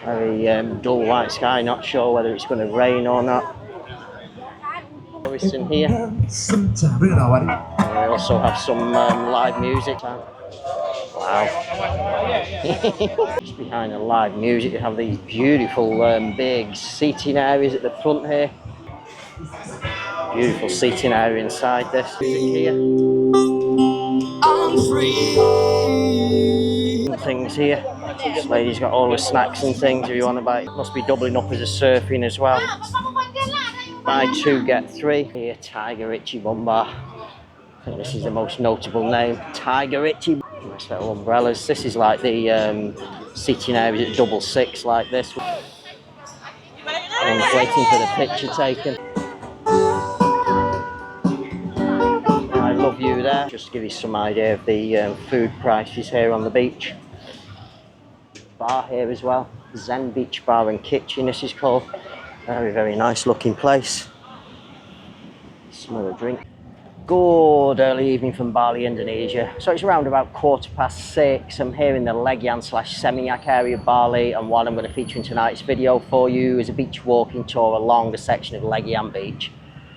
Very dull white sky, not sure whether it's going to rain or not. Tourists in here. We also have some live music. Wow. Just behind the live music you have these beautiful big seating areas at the front here. Beautiful seating area inside this. Here. Things here. This lady's got all the snacks and things if you want to buy. It must be doubling up as a surfing as well. Buy two, get three. Here, Tiger Itchy Bum Bar. I think this is the most notable name. Tiger Itchy. Nice little umbrellas. This is like the seating area at 666 like this. I'm waiting for the picture taken. I love you there. Just to give you some idea of the food prices here on the beach. Bar here as well. Zen Beach Bar and Kitchen this is called. Very, very nice looking place. Some other drink. Good early evening from Bali, Indonesia. So it's around about 6:15. I'm here in the Legian / Seminyak area of Bali, and what I'm going to feature in tonight's video for you is a beach walking tour along the section of Legian Beach.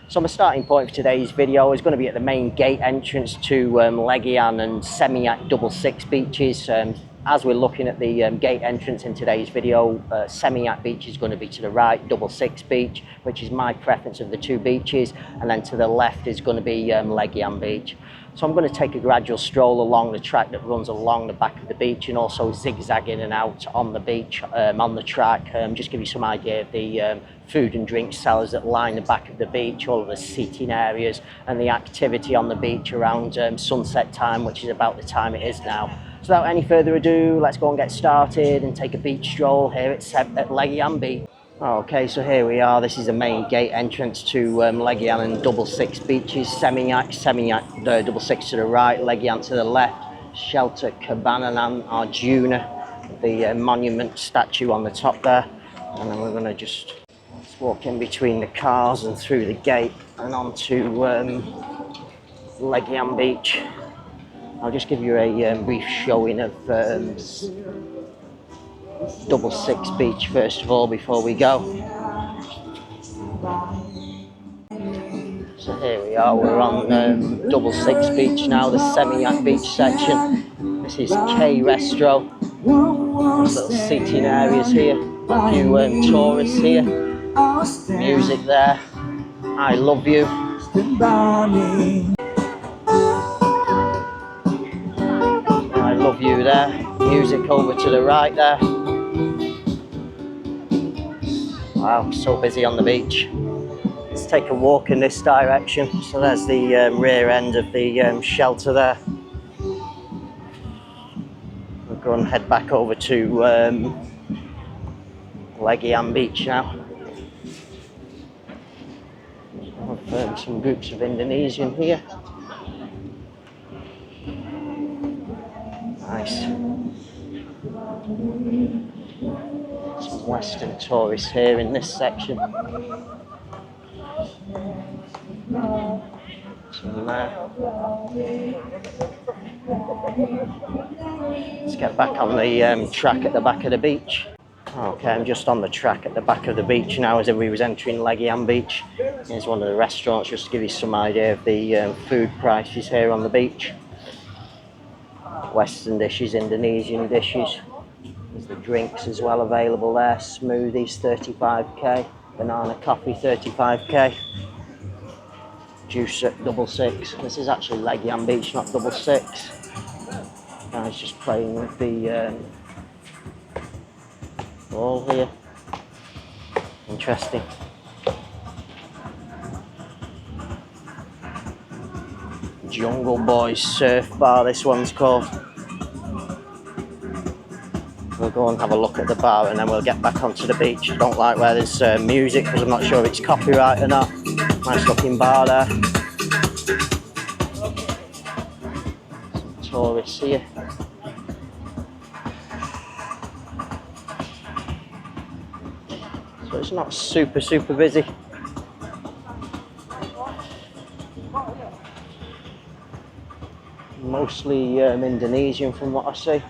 So my starting point for today's video is going to be at the main gate entrance to Legian and Seminyak 666 beaches. As we're looking at the gate entrance in today's video, Seminyak Beach is going to be to the right, 666 Beach, which is my preference of the two beaches, and then to the left is going to be Legian Beach. So I'm going to take a gradual stroll along the track that runs along the back of the beach, and also zigzag in and out on the beach, on the track, just give you some idea of the food and drink sellers that line the back of the beach, all of the seating areas, and the activity on the beach around sunset time, which is about the time it is now. So without any further ado, let's go and get started and take a beach stroll here at Legian Beach. Okay, so here we are. This is the main gate entrance to Legian and 666 beaches. Seminyak 666 to the right, Legian to the left. Shelter Cabanan Arjuna, the monument statue on the top there. And then we're going to just walk in between the cars and through the gate and onto Legian Beach. I'll just give you a brief showing of 666 Beach first of all before we go. So here we are, we're on 666 Beach now, the Seminyak Beach section. This is K Restro. There's little seating areas here, a few tourists here, music there, I love you. I love you there, music over to the right there. Wow, so busy on the beach. Let's take a walk in this direction. So there's the rear end of the shelter there. We'll go and head back over to Legian Beach now. Have some groups of Indonesian here. Nice. Some Western tourists here in this section. Some there. Let's get back on the track at the back of the beach. Okay, I'm just on the track at the back of the beach now as if we was entering Legian Beach. Here's one of the restaurants just to give you some idea of the food prices here on the beach. Western dishes, Indonesian dishes. There's the drinks as well available there. Smoothies 35k, banana coffee 35k. Juice at 666. This is actually Legian Beach, not 666. Guys just playing with the ball here. Interesting. Jungle Boys Surf Bar, this one's called. We'll go and have a look at the bar and then we'll get back onto the beach. I don't like where there's music because I'm not sure if it's copyright or not. Nice looking bar there. Some tourists here. So it's not super busy. Mostly Indonesian from what I see.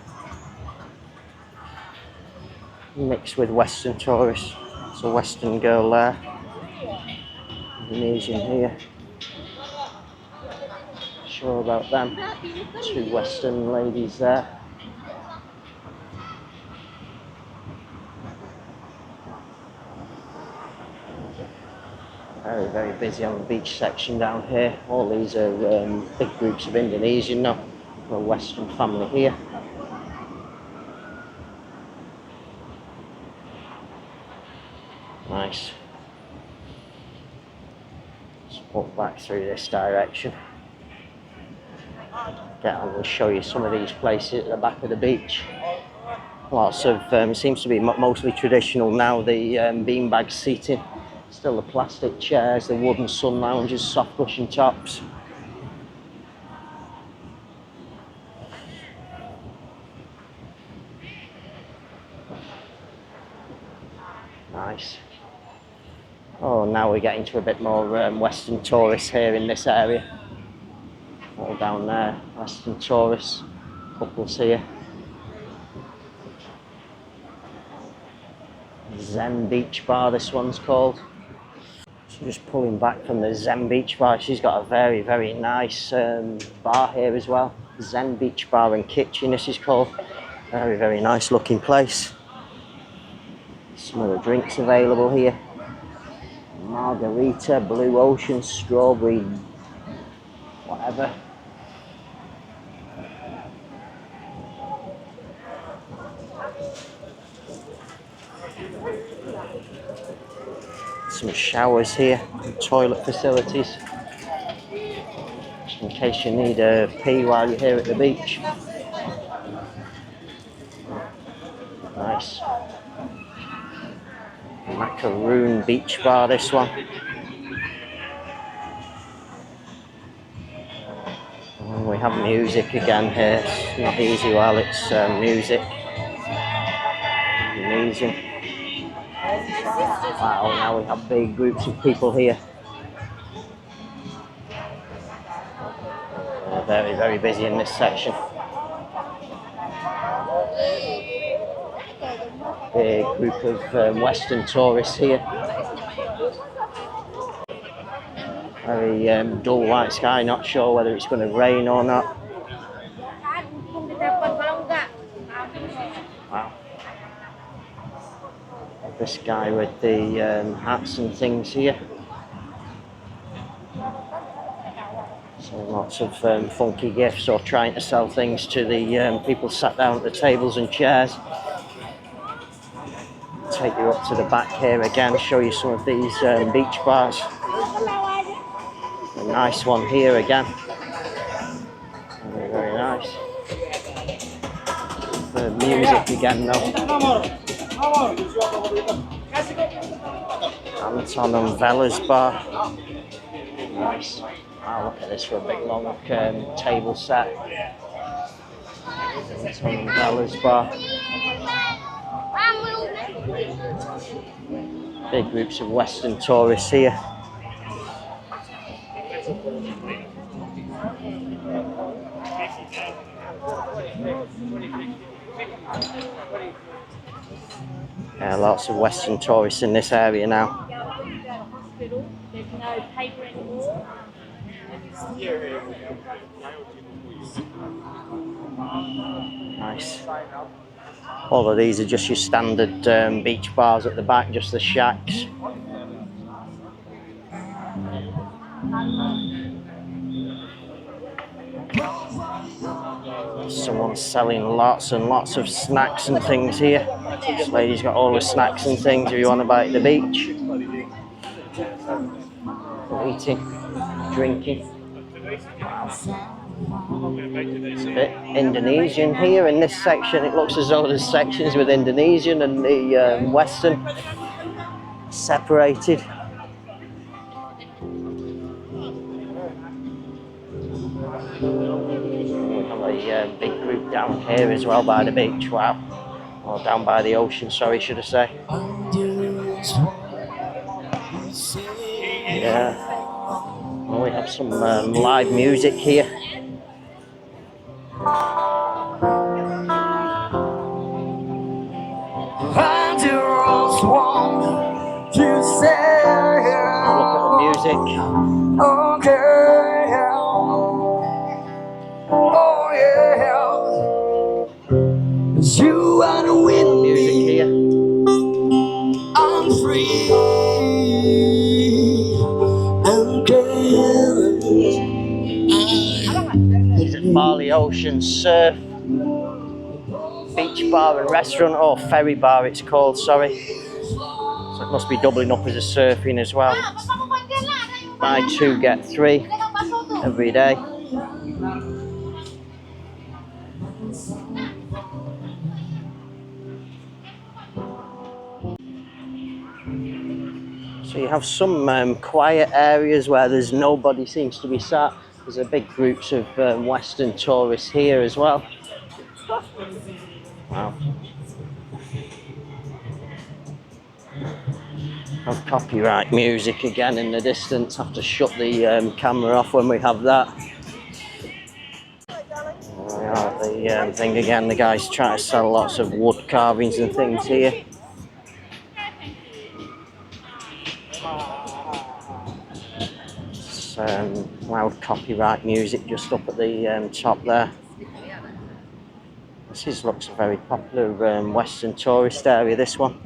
mixed with Western tourists. It's a Western girl there. Indonesian here. Sure about them. Two Western ladies there. Very, very busy on the beach section down here. All these are big groups of Indonesian now. A Western family here. Nice. Let's walk back through this direction. Get on and show you some of these places at the back of the beach. Lots of, seems to be mostly traditional now, the beanbag seating. Still the plastic chairs, the wooden sun lounges, soft cushion tops. Nice. Oh, now we're getting to a bit more Western tourists here in this area. All down there, Western tourists, couples here. Zen Beach Bar, this one's called. So just pulling back from the Zen Beach Bar, she's got a very, very nice bar here as well. Zen Beach Bar and Kitchen, this is called. Very, very nice looking place. Some of the drinks available here. Margarita, Blue Ocean, strawberry, whatever. Some showers here, toilet facilities, in case you need a pee while you're here at the beach. Nice. Macaroon Beach Bar, this one. And we have music again here. It's not easy while it's music. Amazing. Wow, now we have big groups of people here. Very, very busy in this section. Big group of Western tourists here. Very dull white sky, not sure whether it's going to rain or not. Wow. This guy with the hats and things here. So lots of funky gifts, or trying to sell things to the people sat down at the tables and chairs. Take you up to the back here again, show you some of these beach bars. A nice one here again. Very, very nice. The music again though. Anton and Vella's bar. Nice. Wow, look at this for a big long table set. Anton and Vella's bar. Big groups of Western tourists here. Yeah, lots of Western tourists in this area now. Nice. All of these are just your standard beach bars at the back, just the shacks. Someone's selling lots and lots of snacks and things here. This lady's got all the snacks and things if you want to buy at the beach. Eating, drinking. It's a bit Indonesian here in this section. It looks as though there's sections with Indonesian and the Western separated. We have a big group down here as well by the beach. Wow. Or down by the ocean, sorry, should I say. Yeah. Well, we have some live music here. just want to say, Look at the music. okay, oh yeah, 'cause you are the wind, Music here. I'm free and careless. Is it Farley Ocean Surf Beach Bar and Restaurant, or Ferry Bar it's called, sorry. So it must be doubling up as a surfing as well. Buy 2 get 3 every day. So you have some quiet areas where there's nobody seems to be sat. There's a big groups of Western tourists here as well. Wow. Have copyright music again in the distance. Have to shut the camera off when we have that. The thing again, the guys try to sell lots of wood carvings and things here. Loud copyright music just up at the top there. This looks a very popular Western tourist area, this one.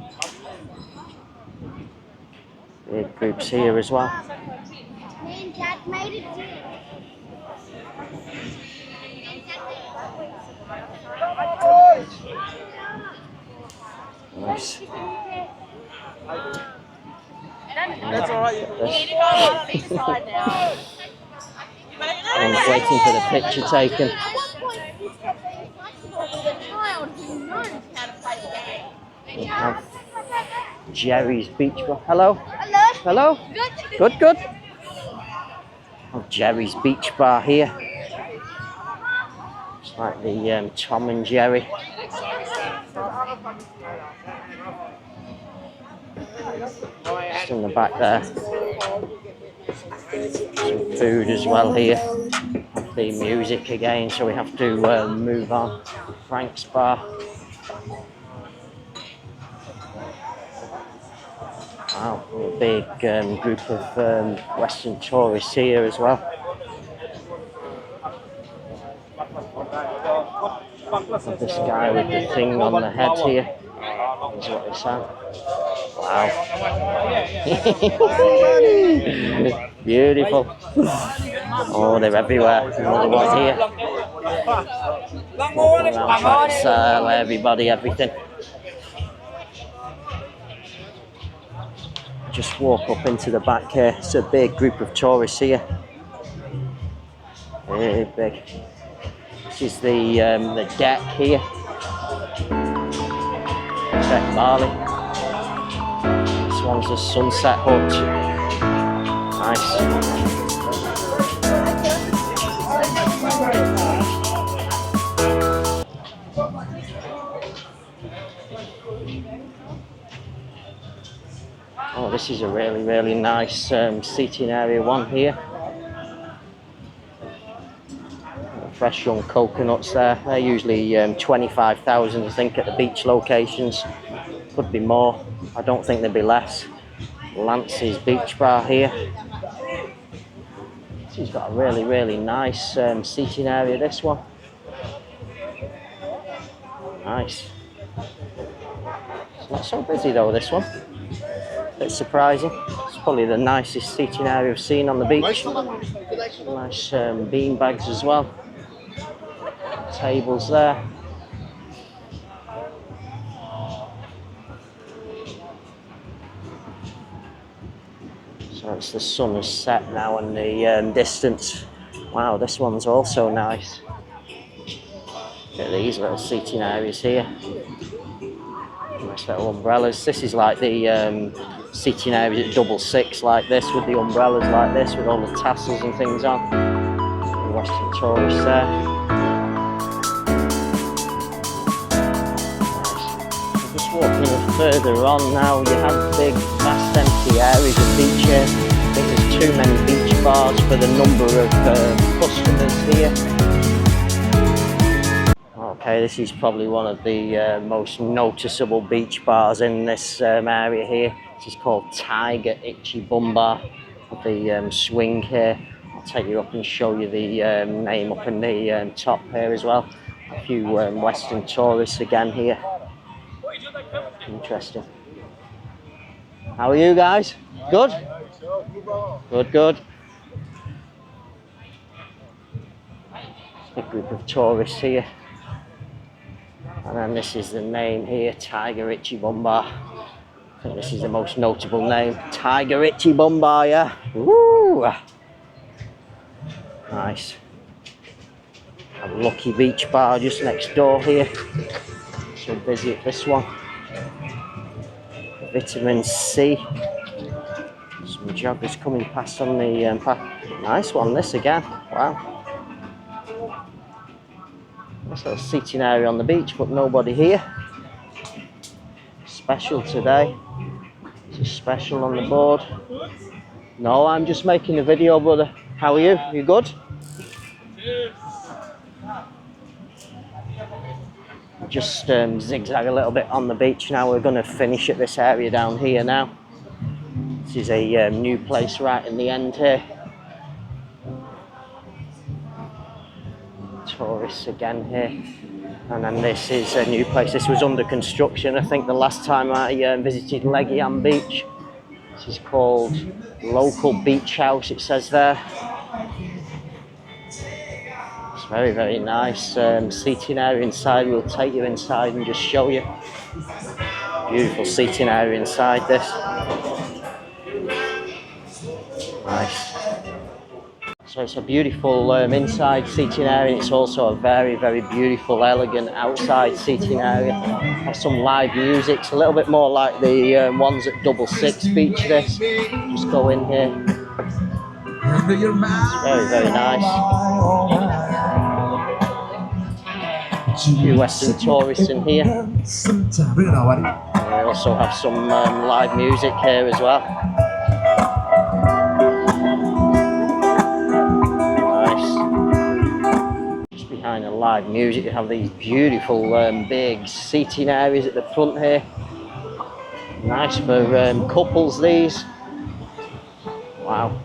Big groups here as well. Nice. That's all right. Everyone's waiting for the picture taken. We have Jerry's Beach Bar. Hello? Hello? Good, good. Oh, Jerry's Beach Bar here. It's like the Tom and Jerry. Just in the back there. Some food as well here. Have the music again, so we have to move on. Frank's Bar. Wow, a big group of Western tourists here as well. Have this guy with the thing on the head here. Is what they say. Wow. Beautiful. Oh, they're everywhere. Another one here. I'll try to sell everybody everything. Just walk up into the back here. It's a big group of tourists here. Very big. This is the deck here. Deck Bali. This one's the Sunset Hut. Nice. Oh, this is a really, really nice seating area one here. Fresh young coconuts there. They're usually 25,000, I think, at the beach locations. Could be more. I don't think there'd be less. Lance's Beach Bar here. She's got a really, really nice seating area, this one. Nice. It's not so busy though, this one. Bit surprising. It's probably the nicest seating area I've seen on the beach. Nice bean bags as well. Tables there. So it's the sun has set now in the distance. Wow, this one's also nice. Look at these little seating areas here. Nice little umbrellas. This is like the seating areas at Double Six, like this, with the umbrellas like this, with all the tassels and things on. The Western tourists there. Just walking further on now, you have big, vast empty areas of beach here. I think there's too many beach bars for the number of customers here. Okay, this is probably one of the most noticeable beach bars in this area here. This is called Tiger Itchy Bum Bar. With the swing here. I'll take you up and show you the name up in the top here as well. A few Western tourists again here. Interesting. How are you guys? Good? Good, good. Big group of tourists here. And then this is the name here, Tiger Itchy Bum Bar. I think this is the most notable name. Tiger Itchy Bum Bar, yeah? Woo! Nice. A Lucky Beach Bar just next door here. So busy at this one. Vitamin C. Some joggers coming past on the path. Nice one, this again. Wow. Nice little seating area on the beach, but nobody here. Special today. It's a special on the board. No, I'm just making a video, brother. How are you? You good? Just zigzag a little bit on the beach now. We're going to finish at this area down here now. This is a new place right in the end here. Tourists again here. And then this is a new place. This was under construction, I think, the last time I visited Legian Beach. This is called Local Beach House, it says there. It's very, very nice. Seating area inside. We'll take you inside and just show you. Beautiful seating area inside this. Nice. So it's a beautiful inside seating area. It's also a very, very beautiful, elegant outside seating area. Has some live music. It's a little bit more like the ones at Double Six Beach. This. Just go in here. It's very, very nice. A few Western tourists in here. We also have some live music here as well. Behind the live music, you have these beautiful big seating areas at the front here. Nice for couples, these. Wow,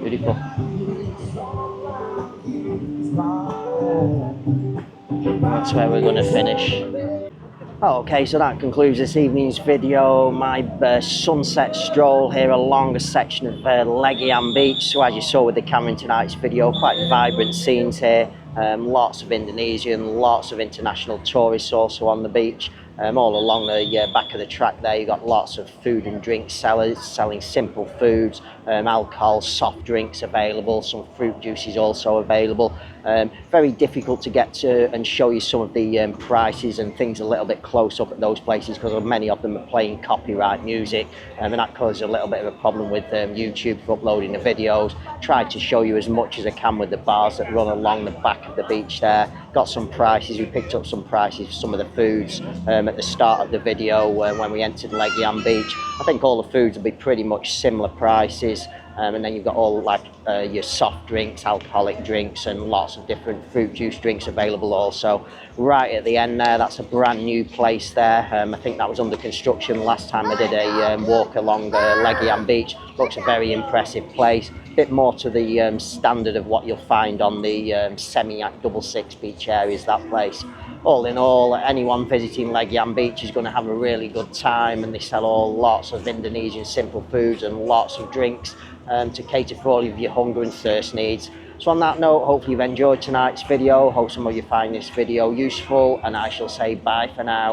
beautiful. That's where we're going to finish. Okay, so that concludes this evening's video. My sunset stroll here along a section of Legian Beach. So as you saw with the camera in tonight's video, quite vibrant scenes here. Lots of Indonesian, lots of international tourists also on the beach. All along the back of the track there, you've got lots of food and drink sellers selling simple foods, alcohol, soft drinks available, some fruit juices also available. Very difficult to get to and show you some of the prices and things a little bit close up at those places because many of them are playing copyright music, and that causes a little bit of a problem with YouTube for uploading the videos. Tried to show you as much as I can with the bars that run along the back of the beach there. Got some prices. We picked up some prices for some of the foods at the start of the video when we entered Legian Beach. I think all the foods will be pretty much similar prices. And then you've got all like your soft drinks, alcoholic drinks, and lots of different fruit juice drinks available also. Right at the end there, that's a brand new place there. I think that was under construction last time I did a walk along Legian Beach. Looks a very impressive place. Bit more to the standard of what you'll find on the Double Six Beach areas, that place. All in all, anyone visiting Legian Beach is going to have a really good time, and they sell lots of Indonesian simple foods and lots of drinks to cater for all of your hunger and thirst needs. So on that note, hopefully you've enjoyed tonight's video. Hope some of you find this video useful, and I shall say bye for now.